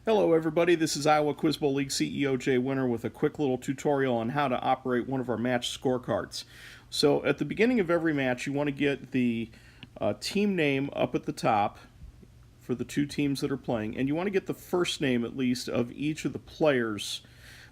Hello everybody, this is Iowa Quiz Bowl League CEO Jay Winter with a quick little tutorial on how to operate one of our match scorecards. So at the beginning of every match you want to get the team name up at the top for the two teams that are playing, and you want to get the first name at least of each of the players.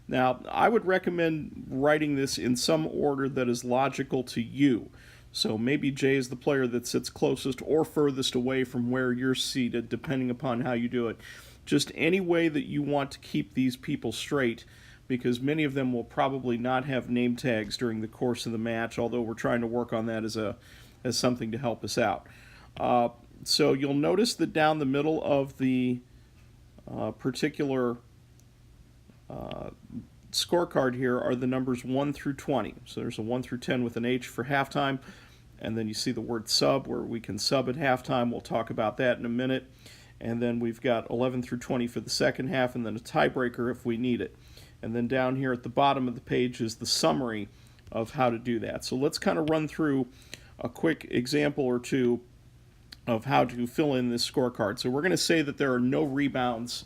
Now I would recommend writing this in some order that is logical to you. So maybe Jay is the player that sits closest or furthest away from where you're seated, depending upon how you do it. Just any way that you want to keep these people straight, because many of them will probably not have name tags during the course of the match, although we're trying to work on that as something to help us out. So you'll notice that down the middle of the particular scorecard here are the numbers 1 through 20. So there's a 1 through 10 with an H for halftime, and then you see the word sub, where we can sub at halftime. We'll talk about that in a minute. And then we've got 11 through 20 for the second half, and then a tiebreaker if we need it. And then down here at the bottom of the page is the summary of how to do that. So let's kind of run through a quick example or two of how to fill in this scorecard. So we're going to say that there are no rebounds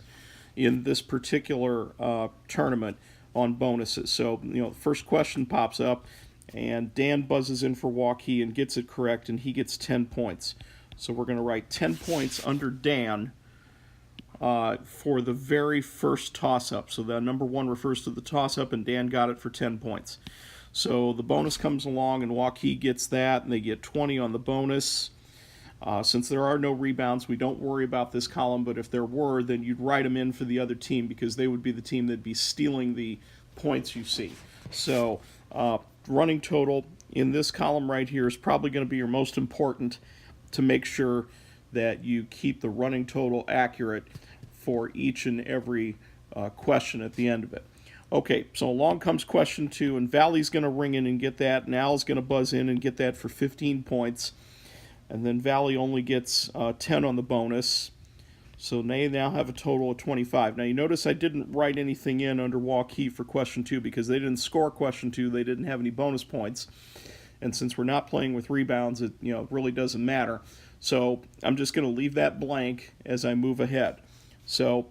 in this particular tournament on bonuses. So, the first question pops up, and Dan buzzes in for Waukee and gets it correct, and he gets 10 points. So we're going to write 10 points under Dan for the very first toss-up. So that number 1 refers to the toss-up, and Dan got it for 10 points. So the bonus comes along, and Waukee gets that, and they get 20 on the bonus. Since there are no rebounds, we don't worry about this column, but if there were, then you'd write them in for the other team, because they would be the team that'd be stealing the points you see. So running total in this column right here is probably going to be your most important, to make sure that you keep the running total accurate for each and every question at the end of it. Okay, so along comes question 2, and Valley's going to ring in and get that, and Al's going to buzz in and get that for 15 points. And then Valley only gets 10 on the bonus, so they now have a total of 25. Now you notice I didn't write anything in under Waukee for question 2 because they didn't score question 2, they didn't have any bonus points. And since we're not playing with rebounds, it really doesn't matter. So I'm just going to leave that blank as I move ahead. So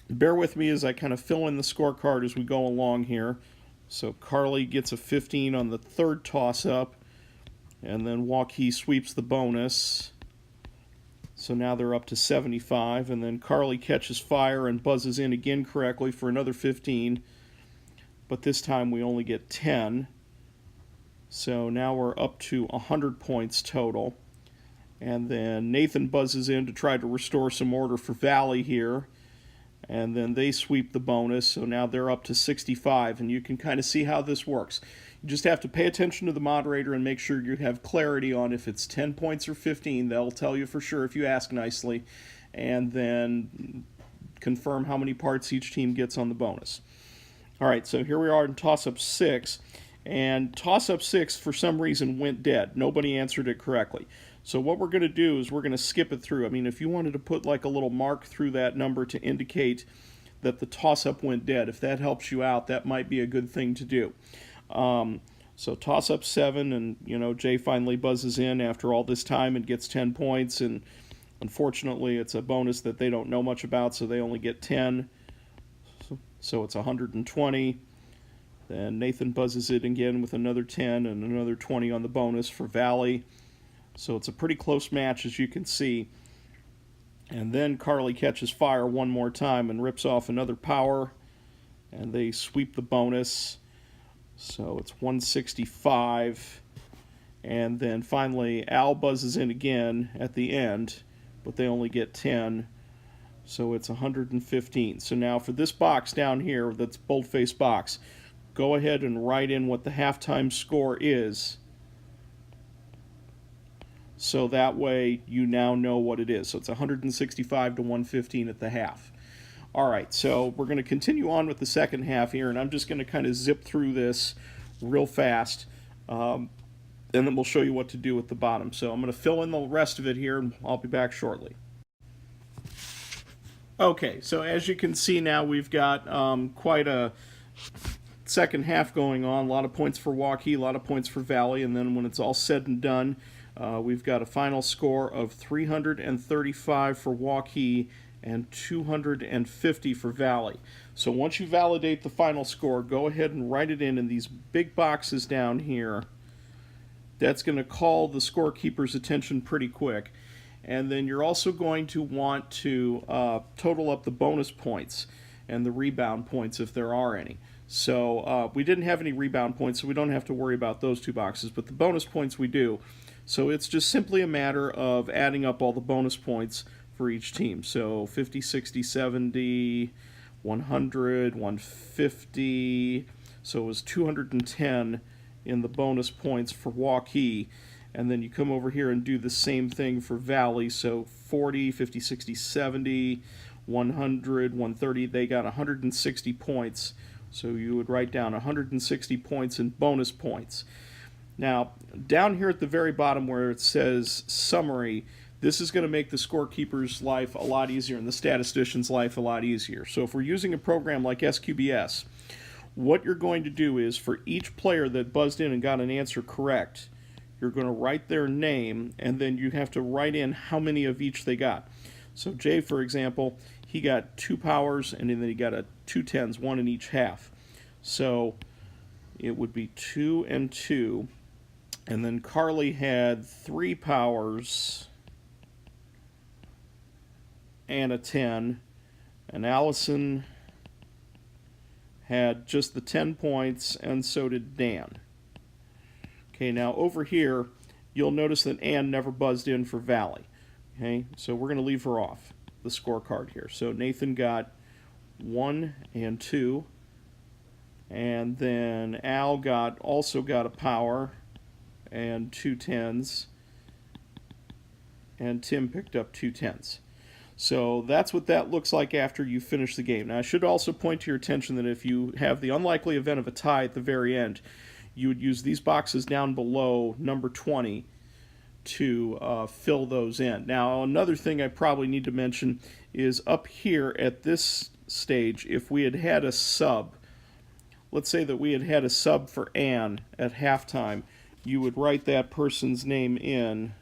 bear with me as I kind of fill in the scorecard as we go along here. So Carly gets a 15 on the third toss-up, and then Waukee sweeps the bonus. So now they're up to 75, and then Carly catches fire and buzzes in again correctly for another 15, but this time we only get 10. So now we're up to 100 points total. And then Nathan buzzes in to try to restore some order for Valley here. And then they sweep the bonus, so now they're up to 65. And you can kind of see how this works. You just have to pay attention to the moderator and make sure you have clarity on if it's 10 points or 15. They'll tell you for sure if you ask nicely. And then confirm how many parts each team gets on the bonus. All right, so here we are in toss-up 6. And toss-up 6, for some reason, went dead. Nobody answered it correctly. So what we're going to do is we're going to skip it through. I mean, if you wanted to put like a little mark through that number to indicate that the toss-up went dead, if that helps you out, that might be a good thing to do. So toss-up 7, and, Jay finally buzzes in after all this time and gets 10 points. And unfortunately, it's a bonus that they don't know much about, so they only get 10. So it's 120. Then Nathan buzzes it again with another 10 and another 20 on the bonus for Valley. So it's a pretty close match, as you can see. And then Carly catches fire one more time and rips off another power. And they sweep the bonus. So it's 165. And then finally Al buzzes in again at the end, but they only get 10. So it's 115. So now for this box down here, that's boldface box, go ahead and write in what the halftime score is, so that way you now know what it is. So it's 165 to 115 at the half. All right, so we're going to continue on with the second half here, and I'm just going to kind of zip through this real fast, and then we'll show you what to do at the bottom. So I'm going to fill in the rest of it here, and I'll be back shortly. Okay, so as you can see now, we've got quite a second half going on. A lot of points for Waukee, a lot of points for Valley, and then when it's all said and done, we've got a final score of 335 for Waukee and 250 for Valley. So once you validate the final score, go ahead and write it in these big boxes down here. That's going to call the scorekeeper's attention pretty quick. And then you're also going to want to total up the bonus points and the rebound points if there are any. So we didn't have any rebound points, so we don't have to worry about those two boxes, but the bonus points we do. So it's just simply a matter of adding up all the bonus points for each team. So 50, 60, 70, 100, 150. So it was 210 in the bonus points for Waukee. And then you come over here and do the same thing for Valley. So 40, 50, 60, 70, 100, 130. They got 160 points. So you would write down 160 points in bonus points. Now, down here at the very bottom where it says summary, this is going to make the scorekeeper's life a lot easier and the statistician's life a lot easier. So if we're using a program like SQBS, what you're going to do is for each player that buzzed in and got an answer correct, you're going to write their name, and then you have to write in how many of each they got. So Jay, for example, he got 2 powers, and then he got 2 tens, 1 in each half. So it would be 2 and 2. And then Carly had 3 powers and a 10. And Allison had just the 10 points, and so did Dan. Okay, now over here, you'll notice that Ann never buzzed in for Valley. Okay, so we're going to leave her off the scorecard here. So Nathan got 1 and 2. And then Al also got a power and 2 tens, and Tim picked up 2 tens. So that's what that looks like after you finish the game. Now I should also point to your attention that if you have the unlikely event of a tie at the very end, you would use these boxes down below number 20 to fill those in. Now another thing I probably need to mention is up here at this stage, if we had had a sub, let's say that we had had a sub for Ann at halftime, you would write that person's name in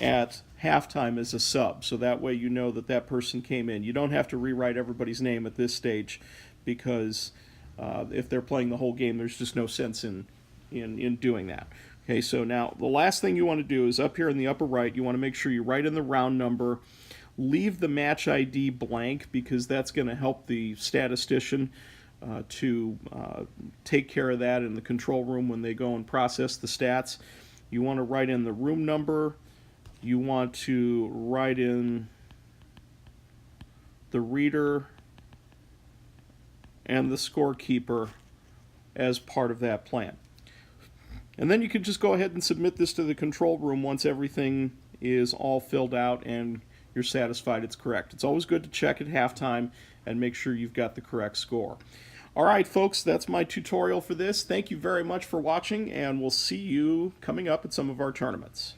at halftime as a sub, so that way you know that that person came in. You don't have to rewrite everybody's name at this stage because if they're playing the whole game, there's just no sense in doing that. Okay, so now the last thing you want to do is up here in the upper right, you want to make sure you write in the round number. Leave the match ID blank because that's going to help the statistician to take care of that in the control room when they go and process the stats. You want to write in the room number. You want to write in the reader and the scorekeeper as part of that plan. And then you can just go ahead and submit this to the control room once everything is all filled out and you're satisfied it's correct. It's always good to check at halftime and make sure you've got the correct score. All right, folks, that's my tutorial for this. Thank you very much for watching, and we'll see you coming up at some of our tournaments.